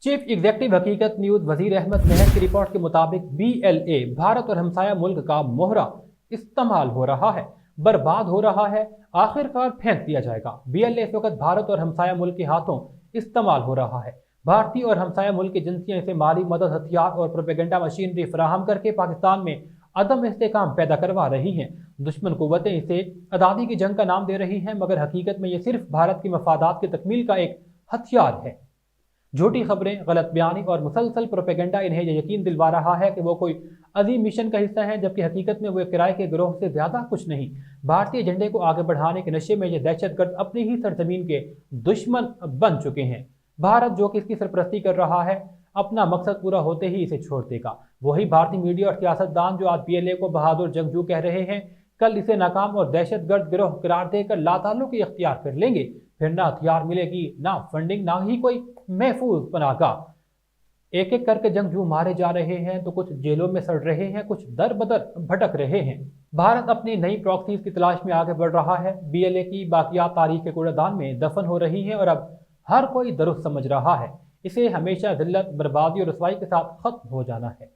Chief executive हकीकत news वजीर अहमद महर की रिपोर्ट के मुताबिक BLA भारत और हमसाया मुल्क का मोहरा इस्तेमाल हो रहा है, बर्बाद हो रहा है, आखिरकार फेंक दिया जाएगा। BLA इस वक्त भारत और हमसाया मुल्क के हाथों इस्तेमाल हो रहा है। भारतीय और हमसाया मुल्क की एजेंसियां इसे माली मदद, हथियार और प्रोपेगेंडा मशीनरी फराहम करके पाकिस्तान में अदम इस्तेकाम पैदा करवा रही हैं। दुश्मन कुव्वतें इसे आज़ादी की जंग का नाम दे रही हैं, मगर हकीकत में ये सिर्फ भारत की मफादात की तकमील का एक हथियार है। झूठी खबरें, गलत बयानी और मुसलसल प्रोपेगेंडा इन्हें यह यकीन दिलवा रहा है कि वो कोई अजीम मिशन का हिस्सा है, जबकि हकीकत में वो किराए के गिरोह से ज्यादा कुछ नहीं। भारतीय एजेंडे को आगे बढ़ाने के नशे में ये दहशतगर्द अपनी ही सरजमीन के दुश्मन बन चुके हैं। भारत जो कि इसकी सरपरस्ती कर रहा है, अपना मकसद पूरा होते ही इसे छोड़ देगा। वही भारतीय मीडिया और सियासतदान जो आज BLA को बहादुर जंगजू कह रहे हैं, कल इसे नाकाम और दहशतगर्द गिरोह करार देकर लाताल्लुकी इख्तियार कर लेंगे। फिर ना हथियार मिलेगी, ना फंडिंग, ना ही कोई महफूज पनाहगाह। एक एक करके जंगजू मारे जा रहे हैं, तो कुछ जेलों में सड़ रहे हैं, कुछ दर बदर भटक रहे हैं। भारत अपनी नई प्रॉक्सीज की तलाश में आगे बढ़ रहा है। BLA की बाकियात तारीख के कूड़ेदान में दफन हो रही है और अब हर कोई दुरुस्त समझ रहा है, इसे हमेशा जिल्लत, बर्बादी और रसवाई के साथ खत्म हो जाना है।